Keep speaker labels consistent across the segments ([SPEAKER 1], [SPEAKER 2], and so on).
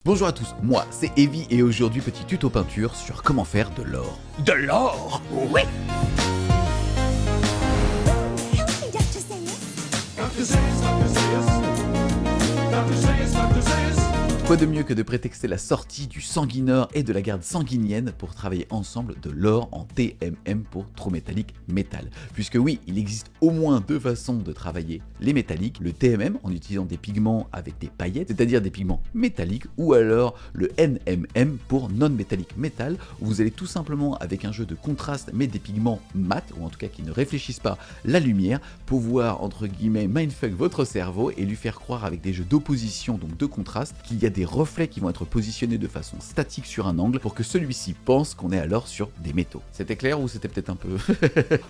[SPEAKER 1] Bonjour à tous, moi c'est Evie et aujourd'hui petit tuto peinture sur comment faire de l'or.
[SPEAKER 2] De l'or? Oui!
[SPEAKER 3] Help me, Dr. Sayers.
[SPEAKER 2] Dr. Sayers, Dr. Sayers. Dr. Sayers, Dr. Sayers.
[SPEAKER 1] Quoi de mieux que de prétexter la sortie du sanguineur et de la garde sanguinienne pour travailler ensemble de l'or en TMM pour True Metallic Metal. Puisque oui, il existe au moins deux façons de travailler les métalliques, le TMM en utilisant des pigments avec des paillettes, c'est-à-dire des pigments métalliques, ou alors le NMM pour non-metallic metal, où vous allez tout simplement avec un jeu de contraste mais des pigments mat, ou en tout cas qui ne réfléchissent pas la lumière, pouvoir entre guillemets mindfuck votre cerveau et lui faire croire avec des jeux d'opposition, donc de contraste, qu'il y a des reflets qui vont être positionnés de façon statique sur un angle pour que celui-ci pense qu'on est alors sur des métaux. C'était clair ou c'était peut-être un peu...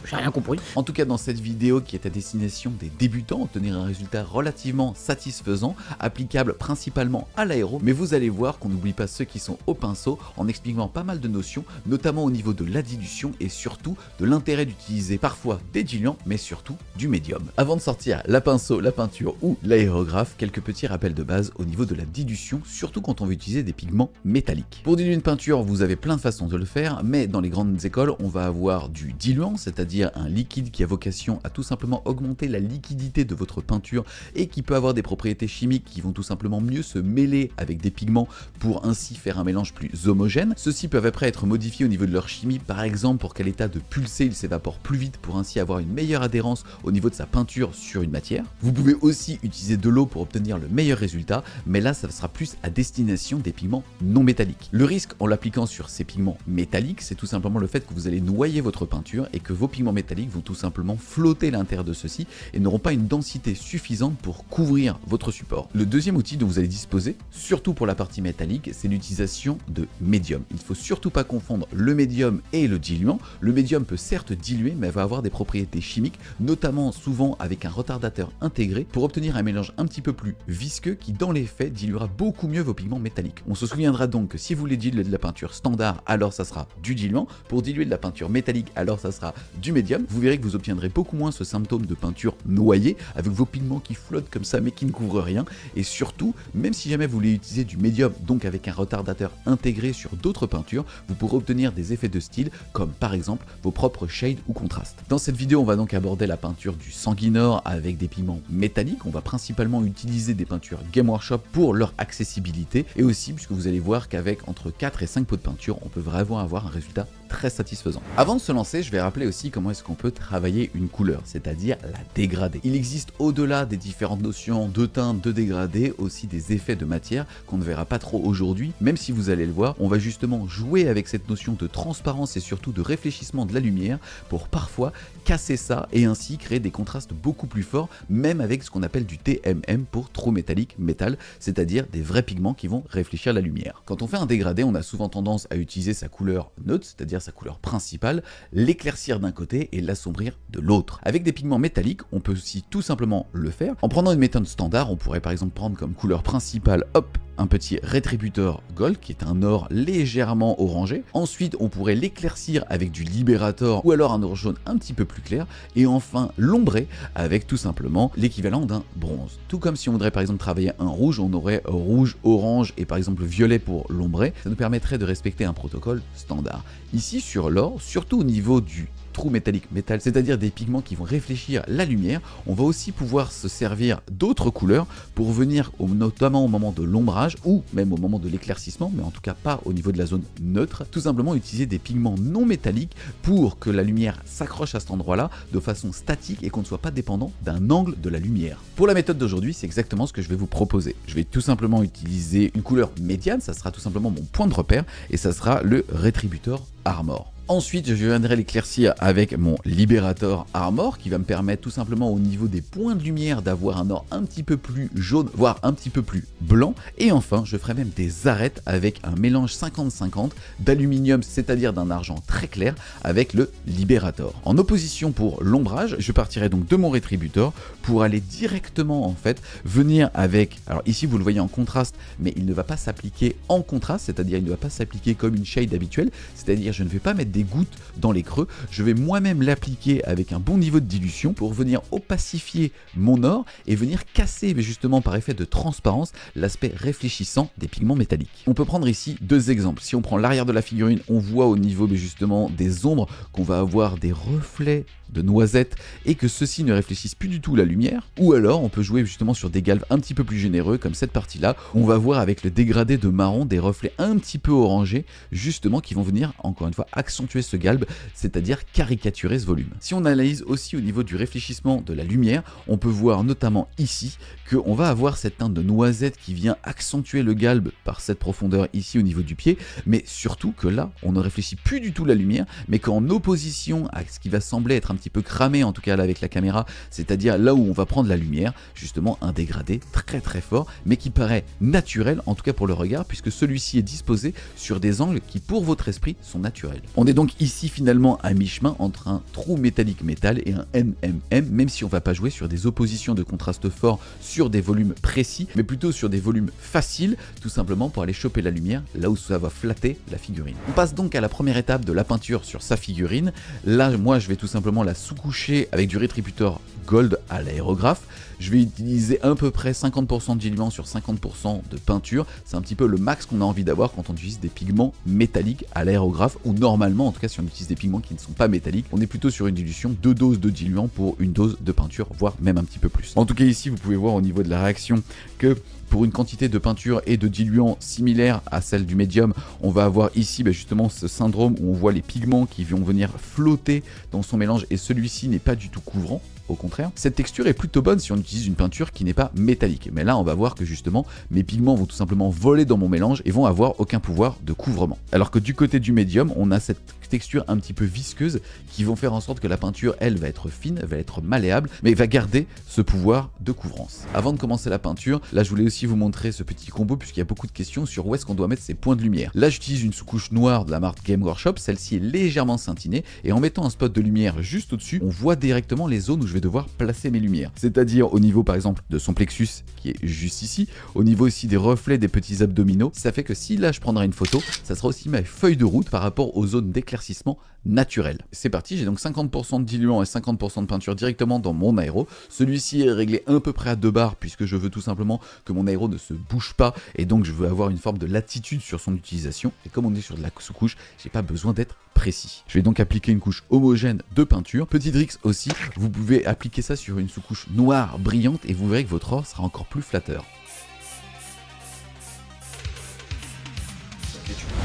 [SPEAKER 2] J'ai rien compris.
[SPEAKER 1] En tout cas, dans cette vidéo qui est à destination des débutants, obtenir un résultat relativement satisfaisant, applicable principalement à l'aéro, mais vous allez voir qu'on n'oublie pas ceux qui sont au pinceau en expliquant pas mal de notions, notamment au niveau de la dilution et surtout de l'intérêt d'utiliser parfois des diluants, mais surtout du médium. Avant de sortir la pinceau, la peinture ou l'aérographe, quelques petits rappels de base au niveau de la dilution, surtout quand on veut utiliser des pigments métalliques. Pour diluer une peinture, vous avez plein de façons de le faire, mais dans les grandes écoles, on va avoir du diluant, c'est-à-dire un liquide qui a vocation à tout simplement augmenter la liquidité de votre peinture et qui peut avoir des propriétés chimiques qui vont tout simplement mieux se mêler avec des pigments pour ainsi faire un mélange plus homogène. Ceux-ci peuvent après être modifiés au niveau de leur chimie, par exemple pour qu'à l'état de pulser, il s'évapore plus vite pour ainsi avoir une meilleure adhérence au niveau de sa peinture sur une matière. Vous pouvez aussi utiliser de l'eau pour obtenir le meilleur résultat, mais là ça sera plus à destination des pigments non métalliques. Le risque en l'appliquant sur ces pigments métalliques, c'est tout simplement le fait que vous allez noyer votre peinture et que vos pigments métalliques vont tout simplement flotter à l'intérieur de ceux-ci et n'auront pas une densité suffisante pour couvrir votre support. Le deuxième outil dont vous allez disposer, surtout pour la partie métallique, c'est l'utilisation de médium. Il ne faut surtout pas confondre le médium et le diluant. Le médium peut certes diluer, mais va avoir des propriétés chimiques, notamment souvent avec un retardateur intégré pour obtenir un mélange un petit peu plus visqueux qui dans les faits diluera beaucoup mieux vos pigments métalliques. On se souviendra donc que si vous voulez diluer de la peinture standard, alors ça sera du diluant. Pour diluer de la peinture métallique, alors ça sera du médium. Vous verrez que vous obtiendrez beaucoup moins ce symptôme de peinture noyée avec vos pigments qui flottent comme ça mais qui ne couvrent rien. Et surtout, même si jamais vous voulez utiliser du médium, donc avec un retardateur intégré sur d'autres peintures, vous pourrez obtenir des effets de style comme par exemple vos propres shades ou contrastes. Dans cette vidéo, on va donc aborder la peinture du sanguinor avec des pigments métalliques. On va principalement utiliser des peintures Game Workshop pour leur accessibilité et aussi puisque vous allez voir qu'avec entre 4 et 5 pots de peinture, on peut vraiment avoir un résultat très satisfaisant. Avant de se lancer, je vais rappeler aussi comment est-ce qu'on peut travailler une couleur, c'est-à-dire la dégrader. Il existe au-delà des différentes notions de teinte, de dégradé, aussi des effets de matière qu'on ne verra pas trop aujourd'hui, même si vous allez le voir, on va justement jouer avec cette notion de transparence et surtout de réfléchissement de la lumière pour parfois casser ça et ainsi créer des contrastes beaucoup plus forts, même avec ce qu'on appelle du TMM pour True Metallic Metal, c'est-à-dire des vrais pigments qui vont réfléchir la lumière. Quand on fait un dégradé, on a souvent tendance à utiliser sa couleur neutre, c'est-à-dire sa couleur principale, l'éclaircir d'un côté et l'assombrir de l'autre. Avec des pigments métalliques, on peut aussi tout simplement le faire. En prenant une méthode standard, on pourrait par exemple prendre comme couleur principale, hop, un petit rétributeur gold qui est un or légèrement orangé. Ensuite, on pourrait l'éclaircir avec du libérator ou alors un or jaune un petit peu plus clair. Et enfin, l'ombrer avec tout simplement l'équivalent d'un bronze. Tout comme si on voudrait par exemple travailler un rouge, on aurait rouge, orange et par exemple violet pour l'ombrer. Ça nous permettrait de respecter un protocole standard. Ici sur l'or, surtout au niveau du True Metallic Metal, c'est-à-dire des pigments qui vont réfléchir la lumière, on va aussi pouvoir se servir d'autres couleurs pour venir notamment au moment de l'ombrage ou même au moment de l'éclaircissement, mais en tout cas pas au niveau de la zone neutre, tout simplement utiliser des pigments non métalliques pour que la lumière s'accroche à cet endroit-là de façon statique et qu'on ne soit pas dépendant d'un angle de la lumière. Pour la méthode d'aujourd'hui, c'est exactement ce que je vais vous proposer. Je vais tout simplement utiliser une couleur médiane, ça sera tout simplement mon point de repère et ça sera le Retributor Armor. Ensuite, je viendrai l'éclaircir avec mon Liberator Armor qui va me permettre tout simplement au niveau des points de lumière d'avoir un or un petit peu plus jaune, voire un petit peu plus blanc. Et enfin, je ferai même des arêtes avec un mélange 50-50 d'aluminium, c'est-à-dire d'un argent très clair, avec le Liberator. En opposition pour l'ombrage, je partirai donc de mon Retributor pour aller directement en fait venir avec, alors ici vous le voyez en contraste, mais il ne va pas s'appliquer en contraste, c'est-à-dire il ne va pas s'appliquer comme une shade habituelle, c'est-à-dire je ne vais pas mettre des des gouttes dans les creux. Je vais moi-même l'appliquer avec un bon niveau de dilution pour venir opacifier mon or et venir casser justement par effet de transparence l'aspect réfléchissant des pigments métalliques. On peut prendre ici deux exemples. Si on prend l'arrière de la figurine, on voit au niveau justement des ombres qu'on va avoir des reflets de noisettes et que ceux-ci ne réfléchissent plus du tout la lumière. Ou alors on peut jouer justement sur des galves un petit peu plus généreux comme cette partie-là. On va voir avec le dégradé de marron des reflets un petit peu orangés justement qui vont venir encore une fois accentuer ce galbe, c'est-à-dire caricaturer ce volume. Si on analyse aussi au niveau du réfléchissement de la lumière, on peut voir notamment ici qu'on va avoir cette teinte de noisette qui vient accentuer le galbe par cette profondeur ici au niveau du pied, mais surtout que là on ne réfléchit plus du tout la lumière, mais qu'en opposition à ce qui va sembler être un petit peu cramé en tout cas là avec la caméra, c'est-à-dire là où on va prendre la lumière, justement un dégradé très très fort, mais qui paraît naturel en tout cas pour le regard, puisque celui-ci est disposé sur des angles qui pour votre esprit sont naturels. On est donc ici finalement à mi-chemin entre un trou métallique métal et un MMM, même si on va pas jouer sur des oppositions de contraste fort sur des volumes précis, mais plutôt sur des volumes faciles, tout simplement pour aller choper la lumière là où ça va flatter la figurine. On passe donc à la première étape de la peinture sur sa figurine. Là, moi, je vais tout simplement la sous-coucher avec du rétributeur gold à l'aérographe. Je vais utiliser à peu près 50% de diluant sur 50% de peinture. C'est un petit peu le max qu'on a envie d'avoir quand on utilise des pigments métalliques à l'aérographe, ou normalement, en tout cas si on utilise des pigments qui ne sont pas métalliques, on est plutôt sur une dilution, 2 doses de diluant pour une dose de peinture, voire même un petit peu plus. En tout cas ici, vous pouvez voir au niveau de la réaction que pour une quantité de peinture et de diluant similaire à celle du médium, on va avoir ici justement ce syndrome où on voit les pigments qui vont venir flotter dans son mélange et celui-ci n'est pas du tout couvrant. Au contraire, cette texture est plutôt bonne si on utilise une peinture qui n'est pas métallique. Mais là, on va voir que justement, mes pigments vont tout simplement voler dans mon mélange et vont avoir aucun pouvoir de couvrement. Alors que du côté du médium, on a cette texture un petit peu visqueuse qui vont faire en sorte que la peinture, elle, va être fine, va être malléable, mais va garder ce pouvoir de couvrance. Avant de commencer la peinture, là, je voulais aussi vous montrer ce petit combo puisqu'il y a beaucoup de questions sur où est-ce qu'on doit mettre ces points de lumière. Là, j'utilise une sous-couche noire de la marque Game Workshop. Celle-ci est légèrement scintinée et en mettant un spot de lumière juste au-dessus, on voit directement les zones où je vais devoir placer mes lumières. C'est-à-dire au niveau par exemple de son plexus qui est juste ici, au niveau aussi des reflets des petits abdominaux. Ça fait que si là je prendrai une photo, ça sera aussi ma feuille de route par rapport aux zones d'éclaircissement naturel. C'est parti, j'ai donc 50% de diluant et 50% de peinture directement dans mon aéro. Celui-ci est réglé à peu près à 2 bars puisque je veux tout simplement que mon aéro ne se bouge pas et donc je veux avoir une forme de latitude sur son utilisation. Et comme on est sur de la sous-couche, j'ai pas besoin d'être précis. Je vais donc appliquer une couche homogène de peinture. Petit tricks aussi, vous pouvez appliquer ça sur une sous-couche noire brillante et vous verrez que votre or sera encore plus flatteur.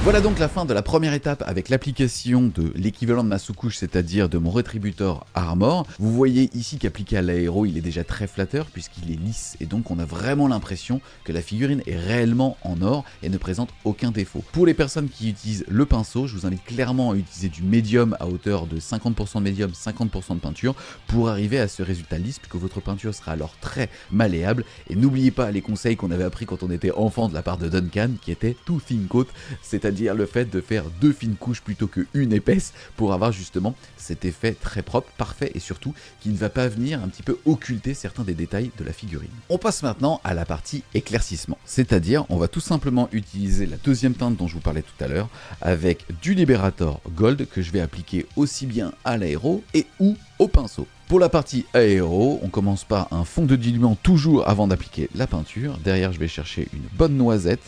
[SPEAKER 1] Voilà donc la fin de la première étape avec l'application de l'équivalent de ma sous-couche, c'est-à-dire de mon rétributeur Armor. Vous voyez ici qu'appliqué à l'aéro, il est déjà très flatteur puisqu'il est lisse et donc on a vraiment l'impression que la figurine est réellement en or et ne présente aucun défaut. Pour les personnes qui utilisent le pinceau, je vous invite clairement à utiliser du médium à hauteur de 50% de médium, 50% de peinture pour arriver à ce résultat lisse puisque votre peinture sera alors très malléable. Et n'oubliez pas les conseils qu'on avait appris quand on était enfant de la part de Duncan qui était too thin coat, c'est-à-dire le fait de faire 2 fines couches plutôt qu'une épaisse pour avoir justement cet effet très propre, parfait et surtout qui ne va pas venir un petit peu occulter certains des détails de la figurine. On passe maintenant à la partie éclaircissement, c'est-à-dire on va tout simplement utiliser la deuxième teinte dont je vous parlais tout à l'heure avec du Liberator Gold que je vais appliquer aussi bien à l'aéro et ou au pinceau. Pour la partie aéro, on commence par un fond de diluant toujours avant d'appliquer la peinture. Derrière, je vais chercher une bonne noisette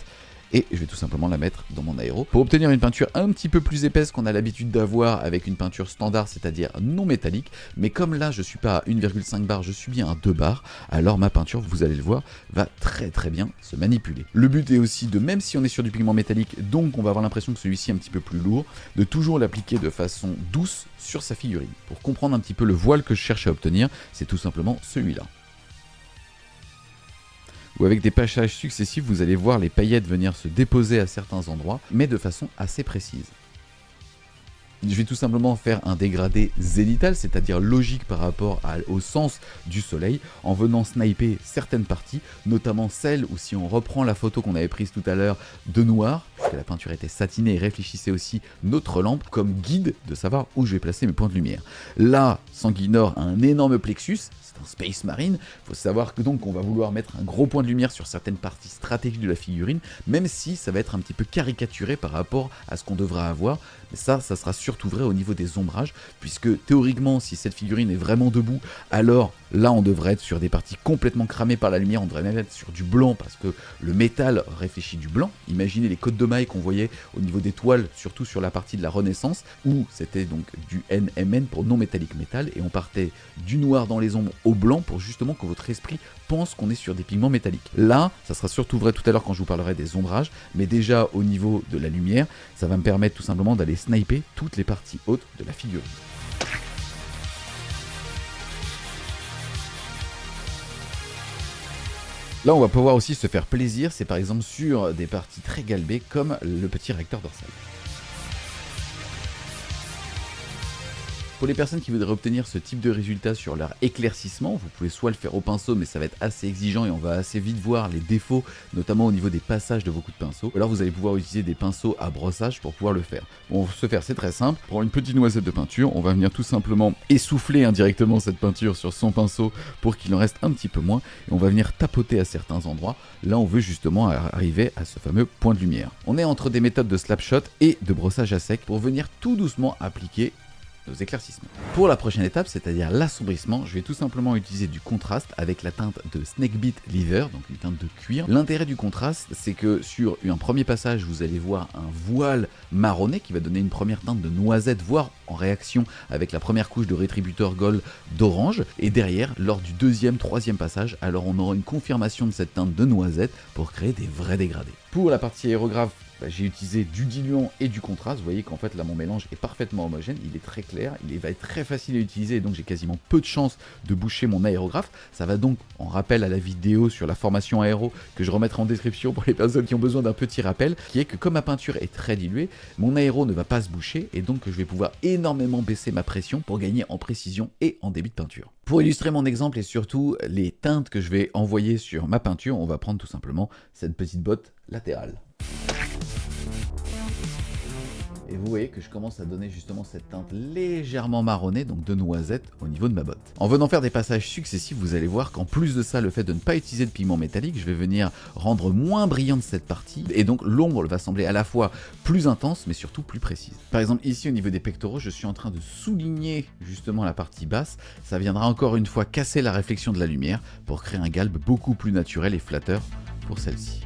[SPEAKER 1] et je vais tout simplement la mettre dans mon aéro pour obtenir une peinture un petit peu plus épaisse qu'on a l'habitude d'avoir avec une peinture standard, c'est-à-dire non métallique. Mais comme là je suis pas à 1,5 bar, je suis bien à 2 bars, alors ma peinture, vous allez le voir, va très très bien se manipuler. Le but est aussi de, même si on est sur du pigment métallique, donc on va avoir l'impression que celui-ci est un petit peu plus lourd, de toujours l'appliquer de façon douce sur sa figurine. Pour comprendre un petit peu le voile que je cherche à obtenir, c'est tout simplement celui-là. Ou avec des passages successifs, vous allez voir les paillettes venir se déposer à certains endroits, mais de façon assez précise. Je vais tout simplement faire un dégradé zénithal, c'est-à-dire logique par rapport au sens du soleil, en venant sniper certaines parties, notamment celles où si on reprend la photo qu'on avait prise tout à l'heure de noir, puisque la peinture était satinée et réfléchissait aussi notre lampe comme guide de savoir où je vais placer mes points de lumière. Là, Sanguinor a un énorme plexus, c'est un Space Marine, il faut savoir que donc on va vouloir mettre un gros point de lumière sur certaines parties stratégiques de la figurine, même si ça va être un petit peu caricaturé par rapport à ce qu'on devra avoir, mais ça sera surtout surtout vrai au niveau des ombrages, puisque théoriquement, si cette figurine est vraiment debout, alors là on devrait être sur des parties complètement cramées par la lumière, on devrait même être sur du blanc, parce que le métal réfléchit du blanc. Imaginez les côtes de mailles qu'on voyait au niveau des toiles, surtout sur la partie de la Renaissance, où c'était donc du NMN pour non métallique métal, et on partait du noir dans les ombres au blanc pour justement que votre esprit pense qu'on est sur des pigments métalliques. Là, ça sera surtout vrai tout à l'heure quand je vous parlerai des ombrages, mais déjà au niveau de la lumière, ça va me permettre tout simplement d'aller sniper toutes les parties hautes de la figurine. Là, on va pouvoir aussi se faire plaisir, c'est par exemple sur des parties très galbées comme le petit réacteur dorsal. Pour les personnes qui voudraient obtenir ce type de résultat sur leur éclaircissement, vous pouvez soit le faire au pinceau, mais ça va être assez exigeant et on va assez vite voir les défauts, notamment au niveau des passages de vos coups de pinceau. Ou alors vous allez pouvoir utiliser des pinceaux à brossage pour pouvoir le faire. Pour se faire, c'est très simple. Pour une petite noisette de peinture, on va venir tout simplement essouffler indirectement cette peinture sur son pinceau pour qu'il en reste un petit peu moins. Et on va venir tapoter à certains endroits. Là, on veut justement arriver à ce fameux point de lumière. On est entre des méthodes de slapshot et de brossage à sec pour venir tout doucement appliquer nos éclaircissements. Pour la prochaine étape, c'est-à-dire l'assombrissement, je vais tout simplement utiliser du contraste avec la teinte de Snakebit Leather, donc une teinte de cuir. L'intérêt du contraste, c'est que sur un premier passage, vous allez voir un voile marronné qui va donner une première teinte de noisette, voire en réaction avec la première couche de Retributor Gold d'orange. Et derrière, lors du deuxième, troisième passage, alors on aura une confirmation de cette teinte de noisette pour créer des vrais dégradés. Pour la partie aérographe, j'ai utilisé du diluant et du contraste. Vous voyez qu'en fait là mon mélange est parfaitement homogène, il est très clair, il va être très facile à utiliser et donc j'ai quasiment peu de chances de boucher mon aérographe. Ça va donc, en rappel à la vidéo sur la formation aéro que je remettrai en description pour les personnes qui ont besoin d'un petit rappel, qui est que comme ma peinture est très diluée, mon aéro ne va pas se boucher et donc je vais pouvoir énormément baisser ma pression pour gagner en précision et en débit de peinture. Pour illustrer mon exemple et surtout les teintes que je vais envoyer sur ma peinture, on va prendre tout simplement cette petite botte latérale. Et vous voyez que je commence à donner justement cette teinte légèrement marronnée, donc de noisette, au niveau de ma botte. En venant faire des passages successifs, vous allez voir qu'en plus de ça, le fait de ne pas utiliser de pigment métallique, je vais venir rendre moins brillante cette partie, et donc l'ombre va sembler à la fois plus intense, mais surtout plus précise. Par exemple, ici au niveau des pectoraux, je suis en train de souligner justement la partie basse. Ça viendra encore une fois casser la réflexion de la lumière pour créer un galbe beaucoup plus naturel et flatteur pour celle-ci.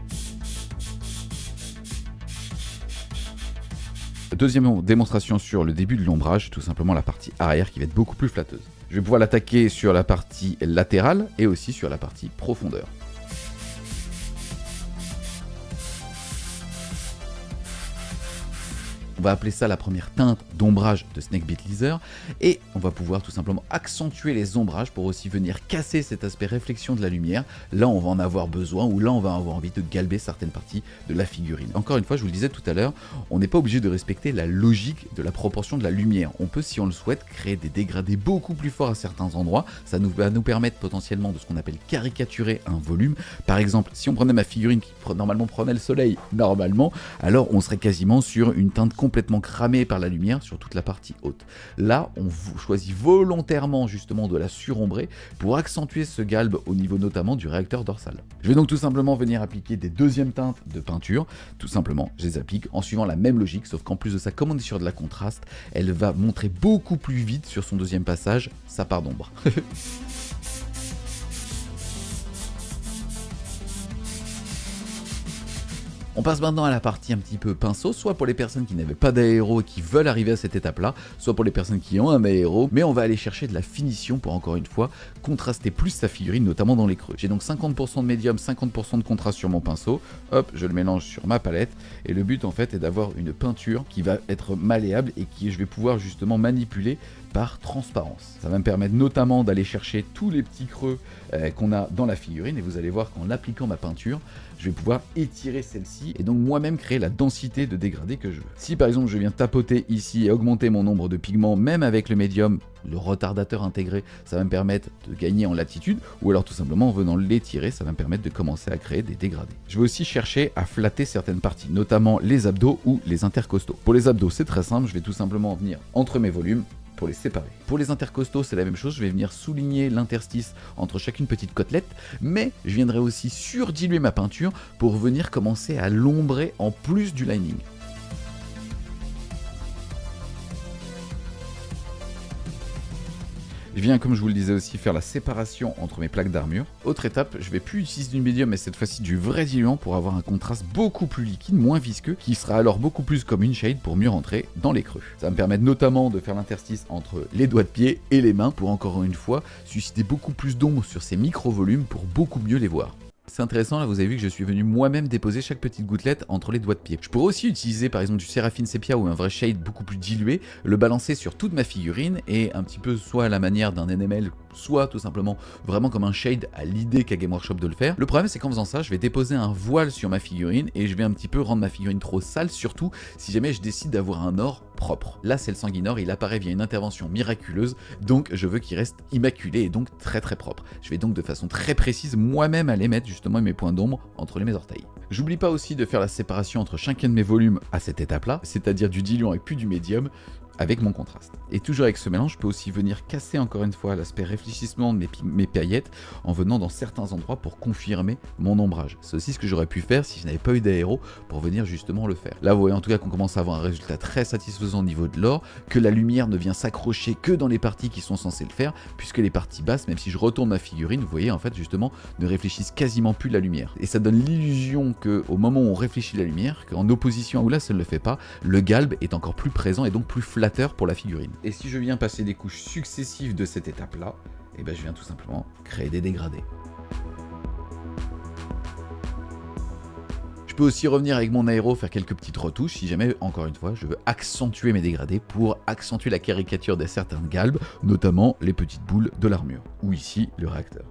[SPEAKER 1] Deuxième démonstration sur le début de l'ombrage, tout simplement la partie arrière qui va être beaucoup plus flatteuse. Je vais pouvoir l'attaquer sur la partie latérale et aussi sur la partie profondeur. On va appeler ça la première teinte d'ombrage de Snakebit Leather et on va pouvoir tout simplement accentuer les ombrages pour aussi venir casser cet aspect réflexion de la lumière. Là on va en avoir besoin ou là on va avoir envie de galber certaines parties de la figurine. Encore une fois, je vous le disais tout à l'heure, on n'est pas obligé de respecter la logique de la proportion de la lumière. On peut, si on le souhaite, créer des dégradés beaucoup plus forts à certains endroits. Ça va nous permettre potentiellement de ce qu'on appelle caricaturer un volume. Par exemple, si on prenait ma figurine qui normalement prenait le soleil, alors on serait quasiment sur une teinte complètement cramée par la lumière sur toute la partie haute. Là, on choisit volontairement justement de la surombrer pour accentuer ce galbe au niveau notamment du réacteur dorsal. Je vais donc tout simplement venir appliquer des deuxièmes teintes de peinture. Tout simplement, je les applique en suivant la même logique, sauf qu'en plus de ça, comme on est sur de la contraste, elle va montrer beaucoup plus vite sur son deuxième passage sa part d'ombre. On passe maintenant à la partie un petit peu pinceau, soit pour les personnes qui n'avaient pas d'aéro et qui veulent arriver à cette étape-là, soit pour les personnes qui ont un aéro, mais on va aller chercher de la finition pour encore une fois contraster plus sa figurine, notamment dans les creux. J'ai donc 50% de médium, 50% de contraste sur mon pinceau, hop, je le mélange sur ma palette, et le but en fait est d'avoir une peinture qui va être malléable et qui je vais pouvoir justement manipuler par transparence. Ça va me permettre notamment d'aller chercher tous les petits creux qu'on a dans la figurine et vous allez voir qu'en appliquant ma peinture, je vais pouvoir étirer celle-ci et donc moi-même créer la densité de dégradé que je veux. Si par exemple je viens tapoter ici et augmenter mon nombre de pigments, même avec le médium, le retardateur intégré, ça va me permettre de gagner en latitude, ou alors tout simplement en venant l'étirer, ça va me permettre de commencer à créer des dégradés. Je vais aussi chercher à flatter certaines parties, notamment les abdos ou les intercostaux. Pour les abdos, c'est très simple, je vais tout simplement venir entre mes volumes, pour les séparer. Pour les intercostaux, c'est la même chose, je vais venir souligner l'interstice entre chacune petite côtelette, mais je viendrai aussi surdiluer ma peinture pour venir commencer à l'ombrer en plus du lining. Je viens, comme je vous le disais aussi, faire la séparation entre mes plaques d'armure. Autre étape, je vais plus utiliser du médium mais cette fois-ci du vrai diluant pour avoir un contraste beaucoup plus liquide, moins visqueux, qui sera alors beaucoup plus comme une shade pour mieux rentrer dans les creux. Ça va me permettre notamment de faire l'interstice entre les doigts de pied et les mains pour encore une fois susciter beaucoup plus d'ombre sur ces micro-volumes pour beaucoup mieux les voir. C'est intéressant, là vous avez vu que je suis venu moi-même déposer chaque petite gouttelette entre les doigts de pied. Je pourrais aussi utiliser par exemple du Séraphine Sepia ou un vrai shade beaucoup plus dilué, le balancer sur toute ma figurine et un petit peu soit à la manière d'un NML, soit tout simplement vraiment comme un shade à l'idée qu'a Game Workshop de le faire. Le problème c'est qu'en faisant ça, je vais déposer un voile sur ma figurine et je vais un petit peu rendre ma figurine trop sale, surtout si jamais je décide d'avoir un or propre. Là c'est le Sanguinor, il apparaît via une intervention miraculeuse, donc je veux qu'il reste immaculé et donc très propre. Je vais donc de façon très précise moi-même aller mettre justement mes points d'ombre entre mes orteils. J'oublie pas aussi de faire la séparation entre chacun de mes volumes à cette étape-là, c'est-à-dire du diluant et puis du médium, avec mon contraste. Et toujours avec ce mélange, je peux aussi venir casser encore une fois l'aspect réfléchissement de mes paillettes en venant dans certains endroits pour confirmer mon ombrage. C'est aussi ce que j'aurais pu faire si je n'avais pas eu d'aéro pour venir justement le faire. Là vous voyez en tout cas qu'on commence à avoir un résultat très satisfaisant au niveau de l'or, que la lumière ne vient s'accrocher que dans les parties qui sont censées le faire, puisque les parties basses, même si je retourne ma figurine, vous voyez en fait justement ne réfléchissent quasiment plus la lumière. Et ça donne l'illusion qu'au moment où on réfléchit la lumière, qu'en opposition à où là ça ne le fait pas, le galbe est encore plus présent et donc plus flatteur pour la figurine. Et si je viens passer des couches successives de cette étape-là, et ben je viens tout simplement créer des dégradés. Je peux aussi revenir avec mon aéro, faire quelques petites retouches si jamais, encore une fois, je veux accentuer mes dégradés pour accentuer la caricature de certains galbes, notamment les petites boules de l'armure, ou ici le réacteur.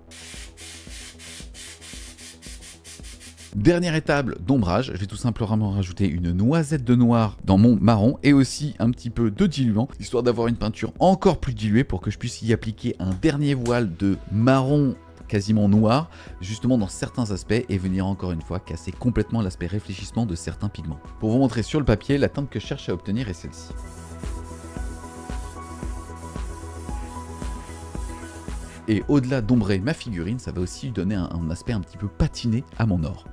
[SPEAKER 1] Dernière étape d'ombrage, je vais tout simplement rajouter une noisette de noir dans mon marron et aussi un petit peu de diluant, histoire d'avoir une peinture encore plus diluée pour que je puisse y appliquer un dernier voile de marron quasiment noir, justement dans certains aspects et venir encore une fois casser complètement l'aspect réfléchissement de certains pigments. Pour vous montrer sur le papier, la teinte que je cherche à obtenir est celle-ci. Et au-delà d'ombrer ma figurine, ça va aussi donner un aspect un petit peu patiné à mon or.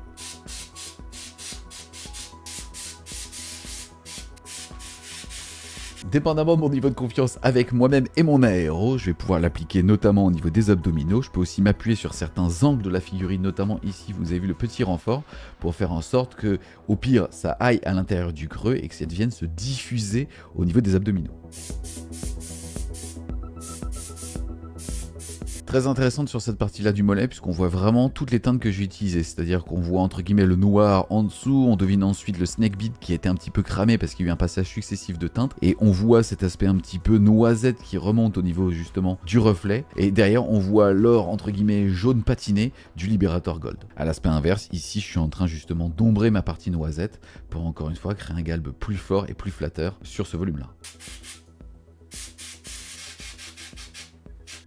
[SPEAKER 1] Dépendamment de mon niveau de confiance avec moi-même et mon aéro, je vais pouvoir l'appliquer notamment au niveau des abdominaux. Je peux aussi m'appuyer sur certains angles de la figurine, notamment ici, vous avez vu le petit renfort, pour faire en sorte que, au pire, ça aille à l'intérieur du creux et que ça vienne se diffuser au niveau des abdominaux. Très intéressante sur cette partie-là du mollet, puisqu'on voit vraiment toutes les teintes que j'ai utilisées, c'est-à-dire qu'on voit entre guillemets le noir en dessous, on devine ensuite le snake bead qui était un petit peu cramé parce qu'il y a eu un passage successif de teintes, et on voit cet aspect un petit peu noisette qui remonte au niveau justement du reflet, et derrière on voit l'or entre guillemets jaune patiné du Liberator Gold. À l'aspect inverse, ici je suis en train justement d'ombrer ma partie noisette pour encore une fois créer un galbe plus fort et plus flatteur sur ce volume-là.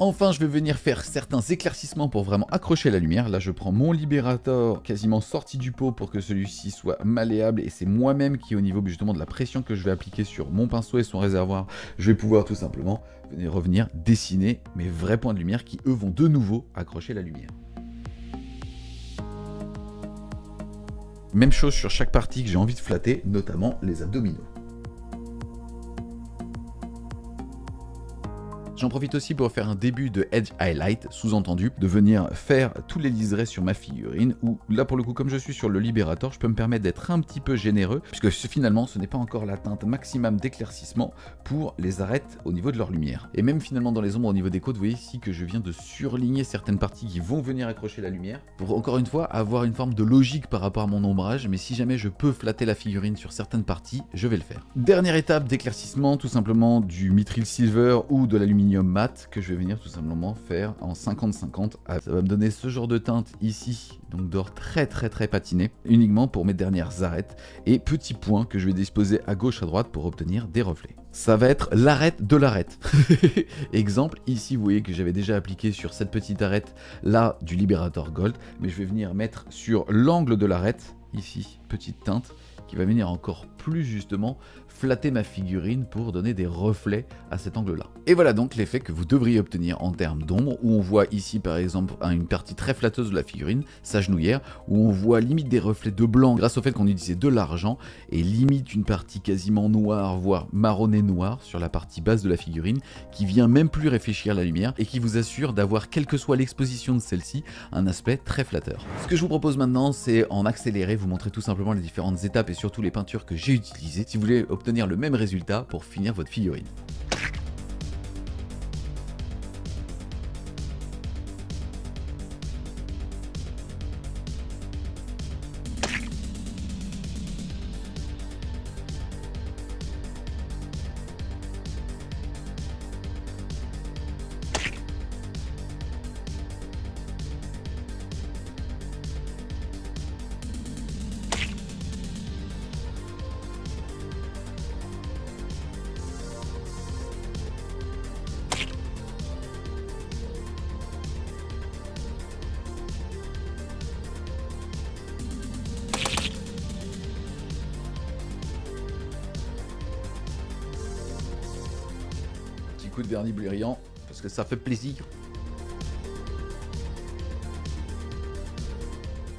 [SPEAKER 1] Enfin, je vais venir faire certains éclaircissements pour vraiment accrocher la lumière. Là, je prends mon Liberator quasiment sorti du pot pour que celui-ci soit malléable. Et c'est moi-même qui, au niveau justement de la pression que je vais appliquer sur mon pinceau et son réservoir, je vais pouvoir tout simplement revenir dessiner mes vrais points de lumière qui, eux, vont de nouveau accrocher la lumière. Même chose sur chaque partie que j'ai envie de flatter, notamment les abdominaux. J'en profite aussi pour faire un début de Edge Highlight, sous-entendu, de venir faire tous les liserés sur ma figurine, où là pour le coup comme je suis sur le Liberator, je peux me permettre d'être un petit peu généreux, puisque finalement ce n'est pas encore la teinte maximum d'éclaircissement pour les arêtes au niveau de leur lumière. Et même finalement dans les ombres au niveau des côtes, vous voyez ici que je viens de surligner certaines parties qui vont venir accrocher la lumière, pour encore une fois avoir une forme de logique par rapport à mon ombrage, mais si jamais je peux flatter la figurine sur certaines parties, je vais le faire. Dernière étape d'éclaircissement, tout simplement du Mithril Silver ou de l'aluminium mat que je vais venir tout simplement faire en 50-50. Ça va me donner ce genre de teinte ici, donc d'or très patiné, uniquement pour mes dernières arêtes, et petits points que je vais disposer à gauche à droite pour obtenir des reflets. Ça va être l'arête de l'arête. Exemple, ici vous voyez que j'avais déjà appliqué sur cette petite arête là du Liberator Gold, mais je vais venir mettre sur l'angle de l'arête, ici, petite teinte, qui va venir encore plus justement flatter ma figurine pour donner des reflets à cet angle-là. Et voilà donc l'effet que vous devriez obtenir en termes d'ombre, où on voit ici par exemple une partie très flatteuse de la figurine, sa genouillère, où on voit limite des reflets de blanc grâce au fait qu'on utilisait de l'argent, et limite une partie quasiment noire, voire marronné noir sur la partie basse de la figurine, qui vient même plus réfléchir la lumière, et qui vous assure d'avoir, quelle que soit l'exposition de celle-ci, un aspect très flatteur. Ce que je vous propose maintenant, c'est en accéléré, vous montrer tout simplement les différentes étapes et surtout les peintures que j'ai utilisées, si vous voulez obtenir le même résultat pour finir votre figurine. Coup de vernis brillant parce que ça fait plaisir.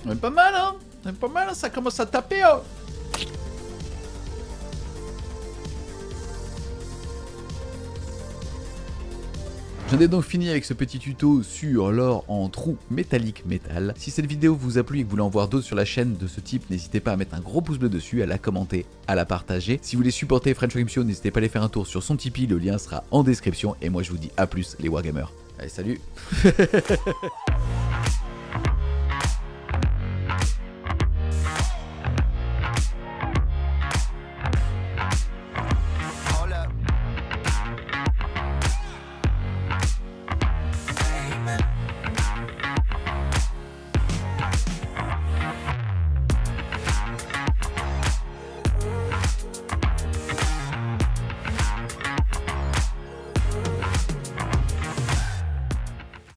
[SPEAKER 1] On est pas mal, hein? On est pas mal, ça commence à taper, hein? J'en ai donc fini avec ce petit tuto sur l'or en trou métallique métal. Si cette vidéo vous a plu et que vous voulez en voir d'autres sur la chaîne de ce type, n'hésitez pas à mettre un gros pouce bleu dessus, à la commenter, à la partager. Si vous voulez supporter French Game Show, n'hésitez pas à aller faire un tour sur son Tipeee, le lien sera en description. Et moi je vous dis à plus les Wargamers. Allez, salut.